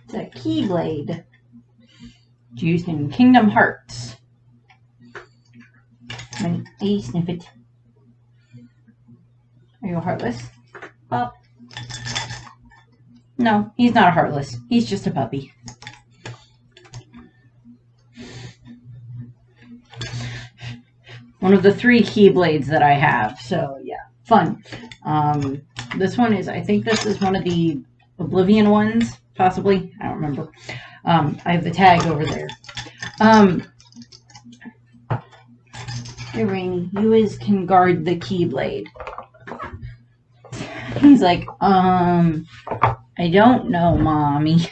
It's a Keyblade. It's used in Kingdom Hearts. And a sniff it. Are you a Heartless? Well, no, he's not a Heartless. He's just a puppy. One of the 3 Keyblades that I have. So, yeah, fun. This one is, I think this is one of the Oblivion ones, possibly. I don't remember. I have the tag over there. Hey, Rainy, you can guard the Keyblade. He's like, I don't know, Mommy.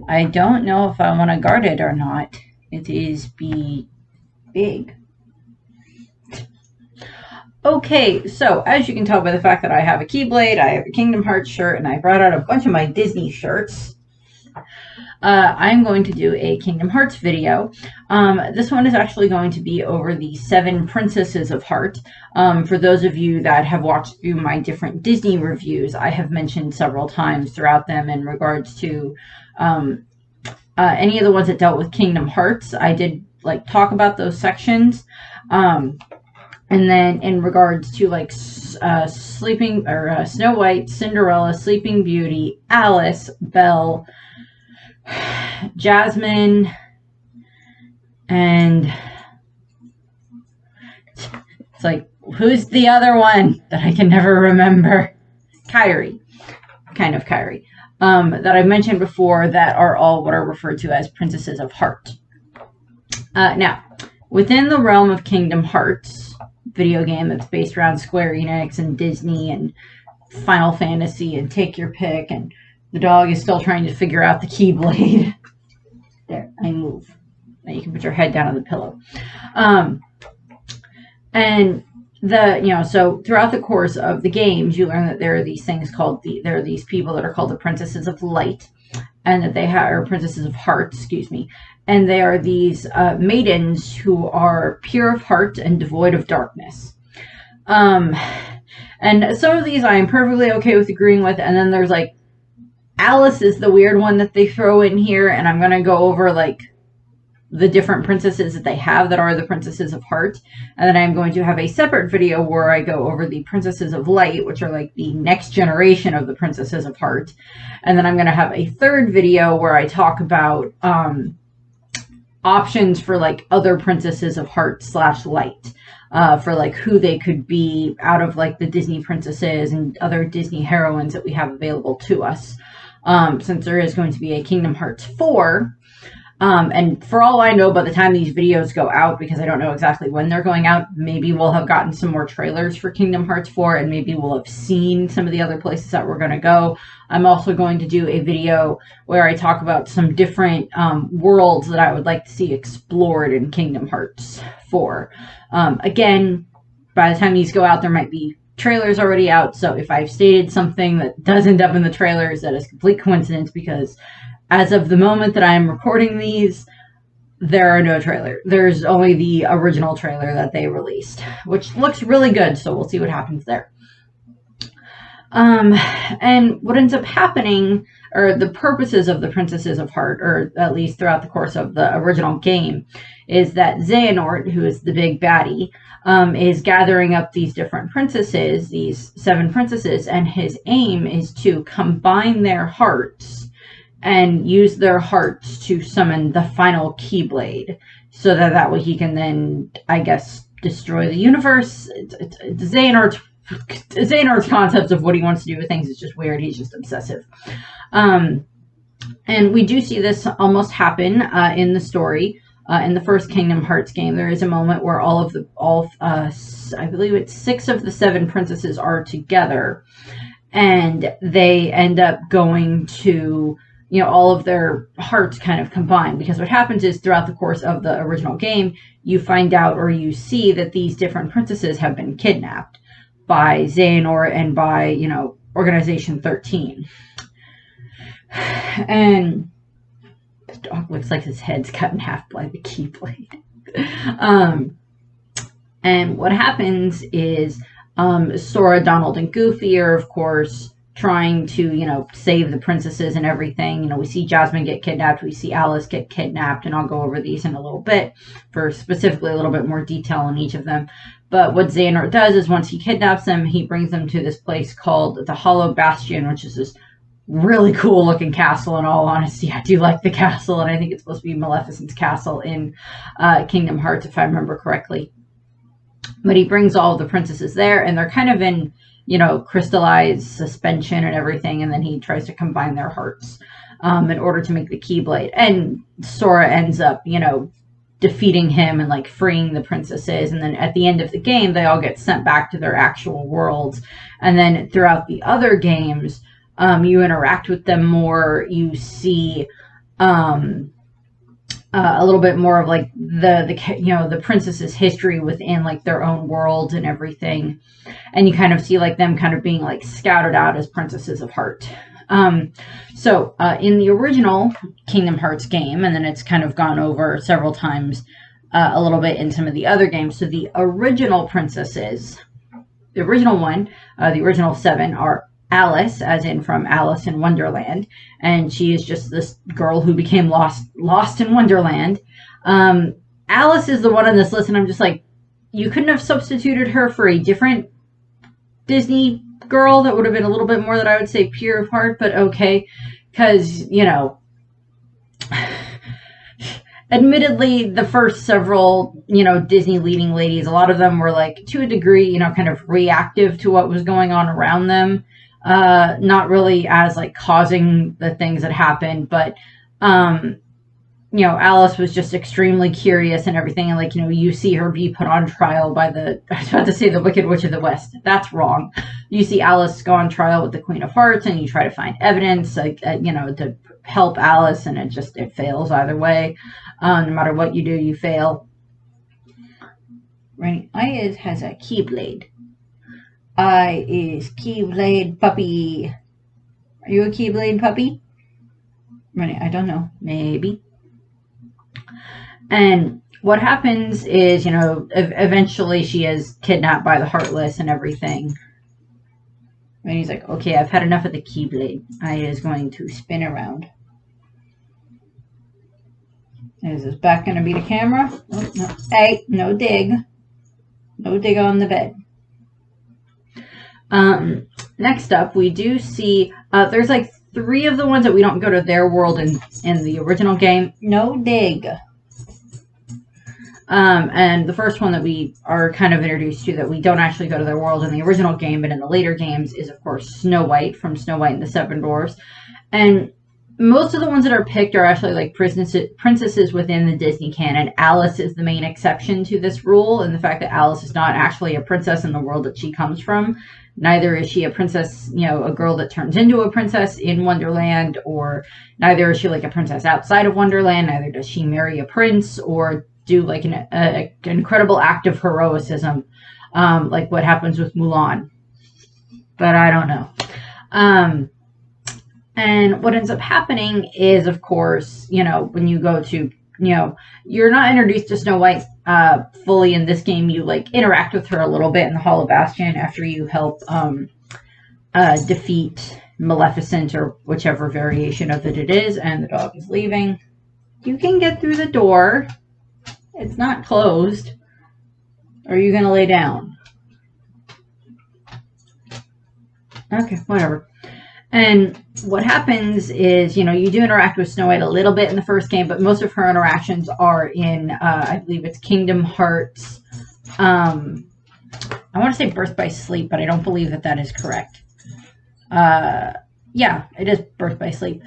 I don't know if I want to guard it or not. It is big. Okay, so as you can tell by the fact that I have a Keyblade, I have a Kingdom Hearts shirt, and I brought out a bunch of my Disney shirts, I'm going to do a Kingdom Hearts video. This one is actually going to be over the 7 Princesses of Heart. For those of you that have watched through my different Disney reviews, I have mentioned several times throughout them in regards to any of the ones that dealt with Kingdom Hearts. I did talk about those sections. And then in regards to Snow White, Cinderella, Sleeping Beauty, Alice, Belle, Jasmine, and it's like, who's the other one that I can never remember? Kyrie. Kind of Kyrie. That I've mentioned before, that are all what are referred to as Princesses of Heart. Now, within the realm of Kingdom Hearts, video game that's based around Square Enix and Disney and Final Fantasy and take your pick, and the dog is still trying to figure out the Keyblade. There, I move. Now you can put your head down on the pillow. And so throughout the course of the games, you learn that there are these things called there are these people that are called the Princesses of Light, and that they are Princesses of Heart, excuse me. And they are these maidens who are pure of heart and devoid of darkness. And some of these I am perfectly okay with agreeing with. And then there's Alice is the weird one that they throw in here. And I'm going to go over the different princesses that they have that are the Princesses of Heart. And then I'm going to have a separate video where I go over the Princesses of Light, which are the next generation of the Princesses of Heart. And then I'm going to have a third video where I talk about options for other Princesses of Heart / Light, for who they could be out of the Disney princesses and other Disney heroines that we have available to us, since there is going to be a Kingdom Hearts 4. And for all I know, by the time these videos go out, because I don't know exactly when they're going out, maybe we'll have gotten some more trailers for Kingdom Hearts 4, and maybe we'll have seen some of the other places that we're going to go. I'm also going to do a video where I talk about some different worlds that I would like to see explored in Kingdom Hearts 4. Again, by the time these go out, there might be trailers already out, so if I've stated something that does end up in the trailers, that is complete coincidence, because as of the moment that I am recording these, there are no trailers. There's only the original trailer that they released, which looks really good, so we'll see what happens there. And what ends up happening, or the purposes of the Princesses of Heart, or at least throughout the course of the original game, is that Xehanort, who is the big baddie, is gathering up these different princesses, these 7 princesses, and his aim is to combine their hearts and use their hearts to summon the final Keyblade, so that way he can then, I guess, destroy the universe. Xehanort's concept of what he wants to do with things is just weird. He's just obsessive. And we do see this almost happen in the story. In the first Kingdom Hearts game, there is a moment where I believe it's 6 of the 7 princesses are together, and they end up going to, all of their hearts kind of combined. Because what happens is, throughout the course of the original game, you find out, or you see, that these different princesses have been kidnapped by Xehanort and by, Organization 13. And the dog looks like his head's cut in half by the Keyblade. And what happens is, Sora, Donald, and Goofy are, of course, trying to, save the princesses and everything. We see Jasmine get kidnapped. We see Alice get kidnapped, and I'll go over these in a little bit for specifically a little bit more detail on each of them. But what Xehanort does is once he kidnaps them, he brings them to this place called the Hollow Bastion, which is this really cool looking castle. In all honesty, I do like the castle, and I think it's supposed to be Maleficent's castle in Kingdom Hearts, if I remember correctly. But he brings all of the princesses there, and they're kind of in, crystallized suspension and everything, and then he tries to combine their hearts in order to make the Keyblade. And Sora ends up, defeating him and, like, freeing the princesses, and then at the end of the game, they all get sent back to their actual worlds. And then throughout the other games, you interact with them more, you see a little bit more of like the princess's history within like their own world and everything, and you kind of see like them kind of being like scouted out as princesses of heart. So in the original Kingdom Hearts game, and then it's kind of gone over several times a little bit in some of the other games. So the original princesses, the original one, the original 7 are Alice, as in from Alice in Wonderland, and she is just this girl who became lost in Wonderland. Alice is the one on this list, and I'm just like, you couldn't have substituted her for a different Disney girl that would have been a little bit more, that I would say, pure of heart, but okay, because, admittedly, the first several, Disney leading ladies, a lot of them were, like, to a degree, kind of reactive to what was going on around them. Not really as, like, causing the things that happened, but, Alice was just extremely curious and everything, and, like, you see her be put on trial by I was about to say the Wicked Witch of the West. That's wrong. You see Alice go on trial with the Queen of Hearts, and you try to find evidence, like, to help Alice, and it fails either way. No matter what you do, you fail. Right? I has a Keyblade. I is Keyblade puppy. Are you a Keyblade puppy? Right, I don't know. Maybe. And what happens is, eventually she is kidnapped by the Heartless and everything. And he's like, okay, I've had enough of the Keyblade. I is going to spin around. Is this back going to be the camera? Oh, no. Hey, no dig. No dig on the bed. Next up, we do see, there's like 3 of the ones that we don't go to their world in the original game. No dig. And the first one that we are kind of introduced to that we don't actually go to their world in the original game, but in the later games, is of course Snow White from Snow White and the Seven Dwarfs. And most of the ones that are picked are actually like princesses within the Disney canon. Alice is the main exception to this rule, and the fact that Alice is not actually a princess in the world that she comes from. Neither is she a princess, a girl that turns into a princess in Wonderland, or neither is she like a princess outside of Wonderland. Neither does she marry a prince or do like an incredible act of heroicism, like what happens with Mulan. But I don't know. And what ends up happening is, of course, when you go to, you're not introduced to Snow White fully in this game. You like interact with her a little bit in the Hollow Bastion after you help defeat Maleficent, or whichever variation of it is, and the dog is leaving. You can get through the door. It's not closed. Are you going to lay down? Okay, whatever. And what happens is, you do interact with Snow White a little bit in the first game, but most of her interactions are in, I believe it's Kingdom Hearts. I want to say Birth by Sleep, but I don't believe that is correct. Yeah, it is Birth by Sleep.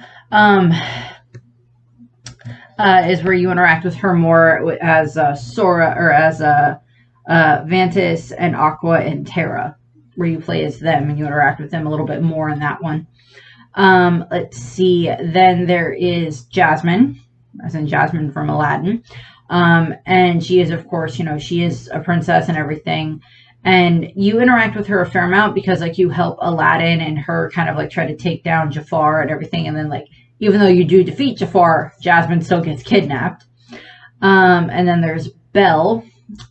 Is where you interact with her more as Sora, or as Vantis and Aqua and Terra, where you play as them and you interact with them a little bit more in that one. Let's see. Then there is Jasmine, as in Jasmine from Aladdin. And she is, of course, she is a princess and everything. And you interact with her a fair amount because, like, you help Aladdin and her kind of, like, try to take down Jafar and everything. And then, like, even though you do defeat Jafar, Jasmine still gets kidnapped. And then there's Belle,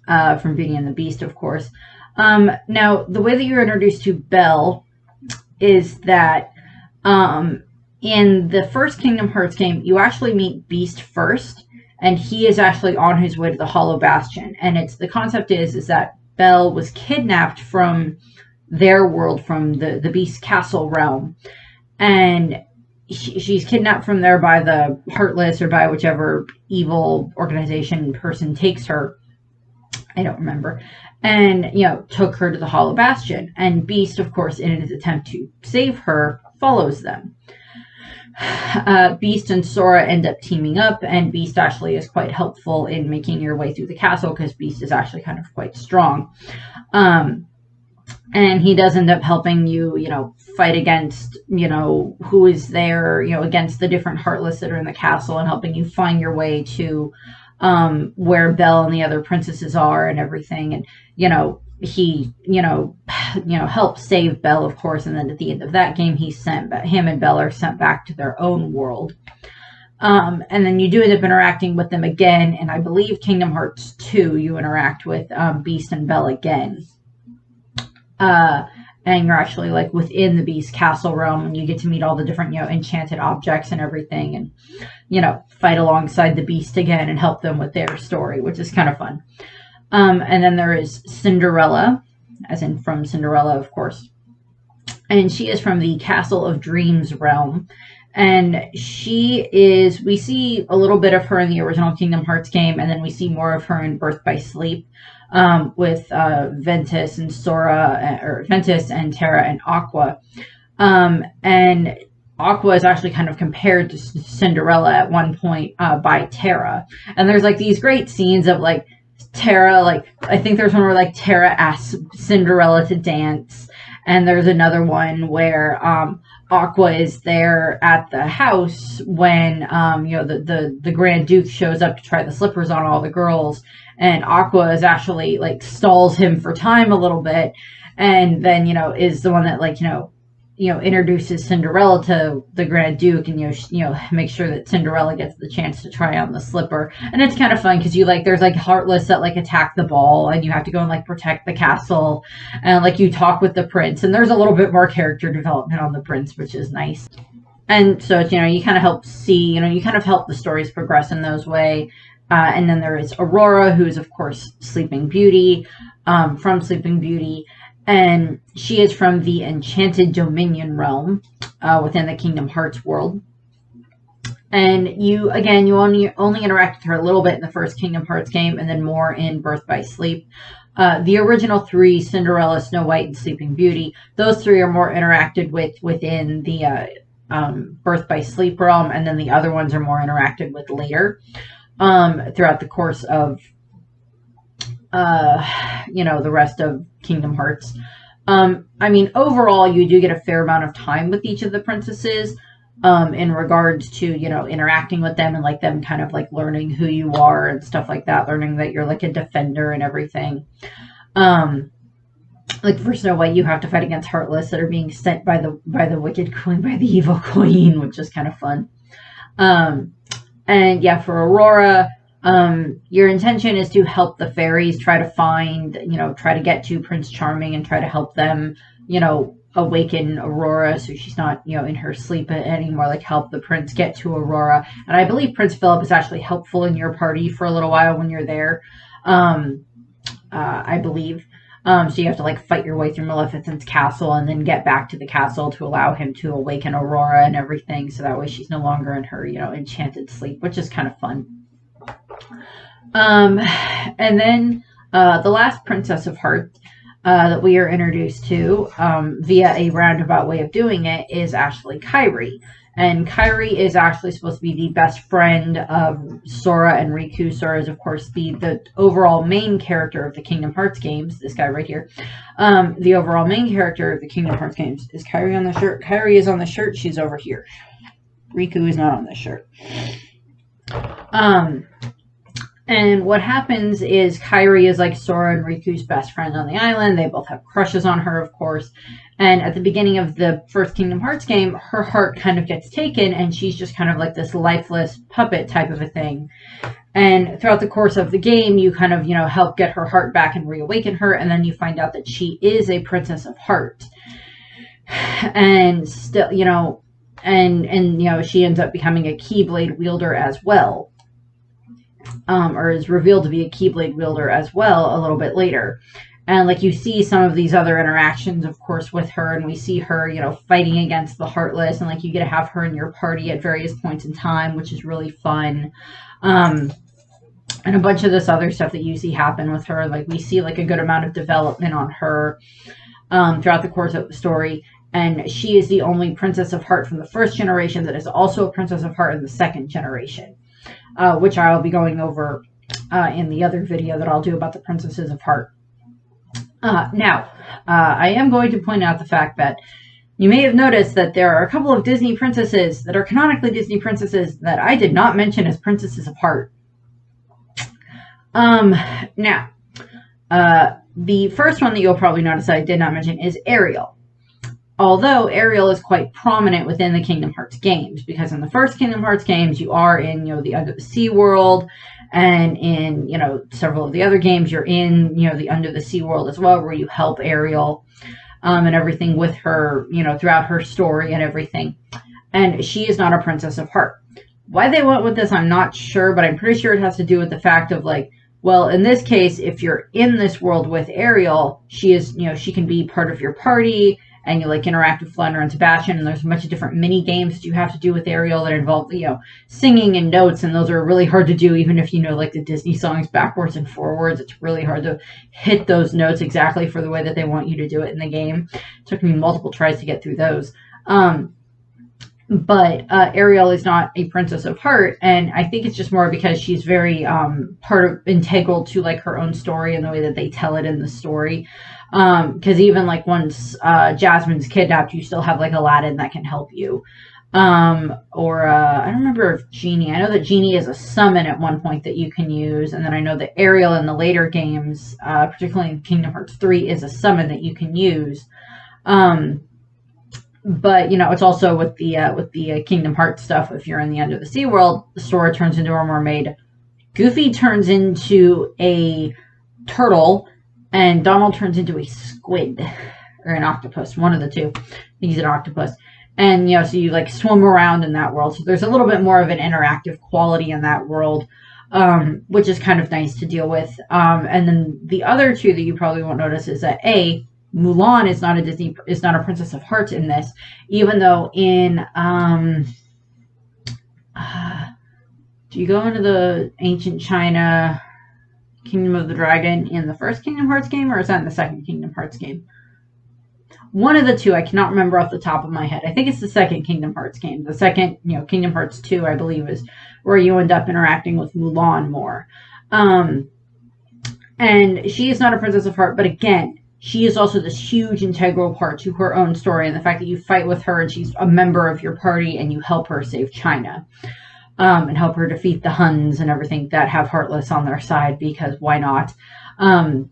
from Beauty and the Beast, of course. Now, the way that you're introduced to Belle is that in the first Kingdom Hearts game, you actually meet Beast first, and he is actually on his way to the Hollow Bastion. And it's the concept is that Belle was kidnapped from their world, from the Beast Castle realm, and she's kidnapped from there by the Heartless, or by whichever evil organization person takes her. I don't remember. And, took her to the Hollow Bastion. And Beast, of course, in his attempt to save her, follows them. Beast and Sora end up teaming up, and Beast actually is quite helpful in making your way through the castle, because Beast is actually kind of quite strong. And he does end up helping you, fight against, who is there, against the different Heartless that are in the castle, and helping you find your way to where Belle and the other princesses are and everything. And, he, helped save Belle, of course. And then at the end of that game, him and Belle are sent back to their own world. And then you do end up interacting with them again. And I believe Kingdom Hearts 2, you interact with Beast and Belle again. And you're actually like within the Beast Castle realm, and you get to meet all the different, enchanted objects and everything, and, fight alongside the Beast again and help them with their story, which is kind of fun. And then there is Cinderella, as in from Cinderella, of course. And she is from the Castle of Dreams realm. And we see a little bit of her in the original Kingdom Hearts game, and then we see more of her in Birth by Sleep, with Ventus and Sora, or Ventus and Terra and Aqua. And Aqua is actually kind of compared to Cinderella at one point by Terra. And there's like these great scenes of like Terra, like I think there's one where like Terra asks Cinderella to dance, and there's another one where Aqua is there at the house when the Grand Duke shows up to try the slippers on all the girls, and Aqua is actually like stalls him for time a little bit, and then is the one that like introduces Cinderella to the Grand Duke, and make sure that Cinderella gets the chance to try on the slipper. And it's kind of fun because there's like Heartless that like attack the ball, and you have to go and like protect the castle, and like you talk with the prince, and there's a little bit more character development on the prince, which is nice. And so it's, you kind of help see, you kind of help the stories progress in those way. And then there is Aurora, who is of course Sleeping Beauty, from Sleeping Beauty. And she is from the Enchanted Dominion realm within the Kingdom Hearts world. And you only interact with her a little bit in the first Kingdom Hearts game, and then more in Birth by Sleep. The original three, Cinderella, Snow White, and Sleeping Beauty, those three are more interacted with within the Birth by Sleep realm, and then the other ones are more interacted with later throughout the course of the rest of Kingdom Hearts. Overall, you do get a fair amount of time with each of the princesses, in regards to, interacting with them, and like them kind of like learning who you are and stuff like that, learning that you're like a defender and everything. Like for Snow White, you have to fight against Heartless that are being sent by the wicked queen, by the evil queen, which is kind of fun. And yeah, for Aurora, your intention is to help the fairies try to get to Prince Charming and try to help them, awaken Aurora so she's not, in her sleep anymore, like help the prince get to Aurora. And I believe Prince Philip is actually helpful in your party for a little while when you're there, I believe. So you have to like fight your way through Maleficent's castle and then get back to the castle to allow him to awaken Aurora and everything, so that way she's no longer in her, enchanted sleep, which is kind of fun. And then the last Princess of Heart that we are introduced to via a roundabout way of doing it is actually Kyrie. And Kyrie is actually supposed to be the best friend of Sora and Riku. Sora is, of course, the overall main character of the Kingdom Hearts games. This guy right here. The overall main character of the Kingdom Hearts games. Is Kyrie on the shirt? Kyrie is on the shirt. She's over here. Riku is not on the shirt. And what happens is Kyrie is like Sora and Riku's best friend on the island. They both have crushes on her, of course. And at the beginning of the first Kingdom Hearts game, her heart kind of gets taken, and she's just kind of like this lifeless puppet type of a thing. And throughout the course of the game, you kind of, help get her heart back and reawaken her. And then you find out that she is a princess of heart. And still, and she ends up becoming a Keyblade wielder as well. Or is revealed to be a Keyblade wielder as well a little bit later. And like you see some of these other interactions, of course, with her, and we see her, fighting against the Heartless, and like you get to have her in your party at various points in time, which is really fun. And a bunch of this other stuff that you see happen with her. Like we see like a good amount of development on her throughout the course of the story. And she is the only Princess of Heart from the first generation that is also a Princess of Heart in the second generation, which I'll be going over in the other video that I'll do about the Princesses of Heart. Now, I am going to point out the fact that you may have noticed that there are a couple of Disney princesses that are canonically Disney princesses that I did not mention as Princesses of Heart. Now, the first one that you'll probably notice I did not mention is Ariel. Although Ariel is quite prominent within the Kingdom Hearts games, because in the first Kingdom Hearts games, you are in, the Under the Sea world, and in, several of the other games, you're in, the Under the Sea world as well, where you help Ariel, and everything with her, throughout her story and everything. And she is not a Princess of Heart. Why they went with this, I'm not sure, but I'm pretty sure it has to do with the fact of, like, well, in this case, if you're in this world with Ariel, she is, she can be part of your party, and you like interact with Flounder and Sebastian, and there's a bunch of different mini games that you have to do with Ariel that involve, singing and notes, and those are really hard to do, even if you know like the Disney songs backwards and forwards. It's really hard to hit those notes exactly for the way that they want you to do it in the game. It took me multiple tries to get through those. But Ariel is not a Princess of Heart, and I think it's just more because she's very integral to like her own story and the way that they tell it in the story. Because even like once Jasmine's kidnapped, you still have like Aladdin that can help you. I don't remember if Genie. I know that Genie is a summon at one point that you can use, and then I know that Ariel in the later games, particularly in Kingdom Hearts 3, is a summon that you can use. But it's also with the Kingdom Hearts stuff. If you're in the Under the Sea world, Sora turns into a mermaid, Goofy turns into a turtle, and Donald turns into a squid or an octopus, one of the two. I think he's an octopus. And so you like swim around in that world. So there's a little bit more of an interactive quality in that world, which is kind of nice to deal with. And then the other two that you probably won't notice is that Mulan is not a Princess of Hearts in this, even though in do you go into the ancient China Kingdom of the Dragon in the first Kingdom Hearts game, or is that in the second Kingdom Hearts game? One of the two, I cannot remember off the top of my head. I think it's the second Kingdom Hearts game. The second, Kingdom Hearts 2, I believe, is where you end up interacting with Mulan more. And she is not a Princess of Heart, but again, she is also this huge integral part to her own story, and the fact that you fight with her and she's a member of your party and you help her save China, and help her defeat the Huns and everything that have Heartless on their side, because why not? And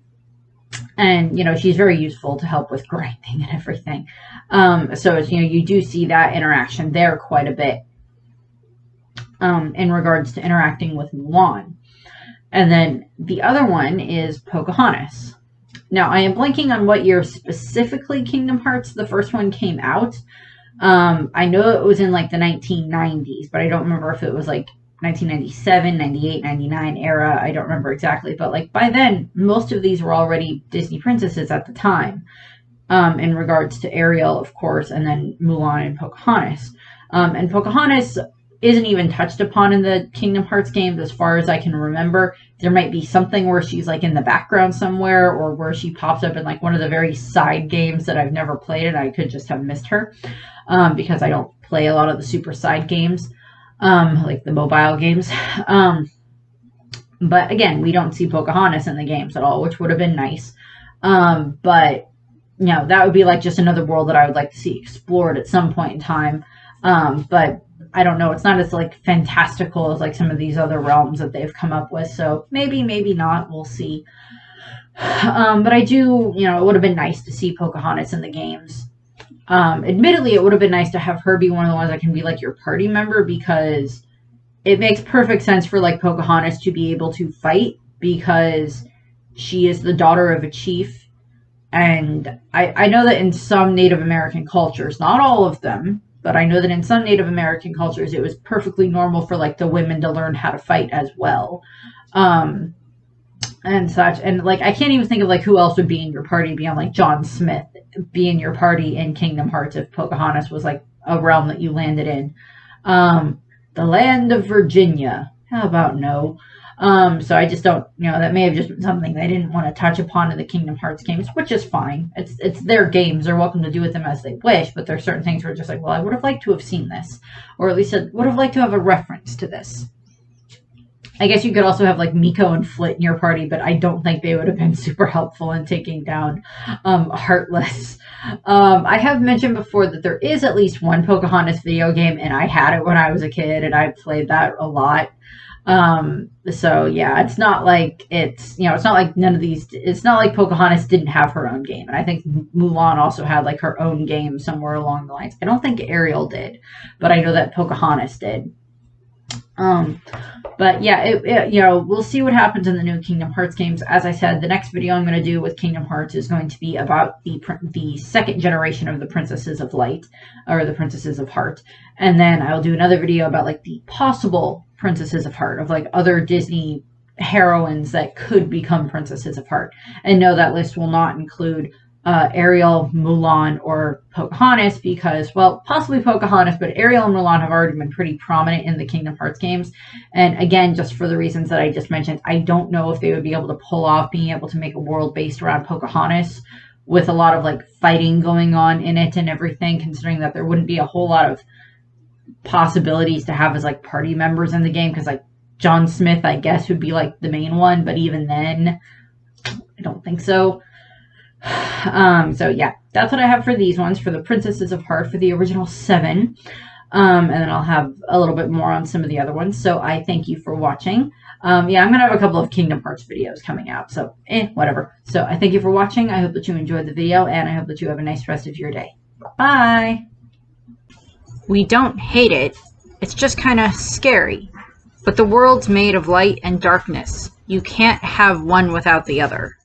she's very useful to help with grinding and everything. So it's, you do see that interaction there quite a bit in regards to interacting with Mulan. And then the other one is Pocahontas. Now, I am blanking on what year specifically Kingdom Hearts, the first one, came out. I know it was in like the 1990s, but I don't remember if it was like 1997, 98, 99 era. I don't remember exactly, but like by then, most of these were already Disney princesses at the time, in regards to Ariel, of course, and then Mulan and Pocahontas. And Pocahontas isn't even touched upon in the Kingdom Hearts games as far as I can remember. There might be something where she's like in the background somewhere, or where she pops up in like one of the very side games that I've never played, and I could just have missed her, because I don't play a lot of the super side games, like the mobile games. But again, we don't see Pocahontas in the games at all, which would have been nice. But that would be like just another world that I would like to see explored at some point in time. But I don't know. It's not as like fantastical as like some of these other realms that they've come up with. So maybe, maybe not. We'll see. But I do, it would have been nice to see Pocahontas in the games. Admittedly, it would have been nice to have her be one of the ones that can be like your party member, because it makes perfect sense for like Pocahontas to be able to fight because she is the daughter of a chief. And I know that in some Native American cultures, not all of them, but I know that in some Native American cultures, it was perfectly normal for like the women to learn how to fight as well. And such. And like, I can't even think of like who else would be in your party beyond like John Smith be in your party in Kingdom Hearts if Pocahontas was like a realm that you landed in. The land of Virginia. How about no? So I just don't, that may have just been something they didn't want to touch upon in the Kingdom Hearts games, which is fine. It's their games. They're welcome to do with them as they wish, but there are certain things where just like, well, I would have liked to have seen this, or at least I would have liked to have a reference to this. I guess you could also have like Miko and Flit in your party, but I don't think they would have been super helpful in taking down Heartless. I have mentioned before that there is at least one Pocahontas video game, and I had it when I was a kid, and I played that a lot. So yeah, it's not like it's not like none of these. It's not like Pocahontas didn't have her own game, and I think Mulan also had like her own game somewhere along the lines. I don't think Ariel did, but I know that Pocahontas did. But yeah, we'll see what happens in the new Kingdom Hearts games. As I said, the next video I'm going to do with Kingdom Hearts is going to be about the second generation of the Princesses of Light, or the Princesses of Heart. And then I'll do another video about like the possible Princesses of Heart, of like other Disney heroines that could become Princesses of Heart. And no, that list will not include Ariel, Mulan, or Pocahontas because, well, possibly Pocahontas, but Ariel and Mulan have already been pretty prominent in the Kingdom Hearts games. And again, just for the reasons that I just mentioned, I don't know if they would be able to pull off being able to make a world based around Pocahontas with a lot of like fighting going on in it and everything, considering that there wouldn't be a whole lot of possibilities to have as like party members in the game, because like John Smith, I guess, would be like the main one, but even then, I don't think so. So yeah, that's what I have for these ones, for the Princesses of Heart, for the original 7. And then I'll have a little bit more on some of the other ones. So I thank you for watching. Yeah, I'm going to have a couple of Kingdom Hearts videos coming out. So, whatever. So I thank you for watching. I hope that you enjoyed the video, and I hope that you have a nice rest of your day. Bye! We don't hate it. It's just kind of scary. But the world's made of light and darkness. You can't have one without the other.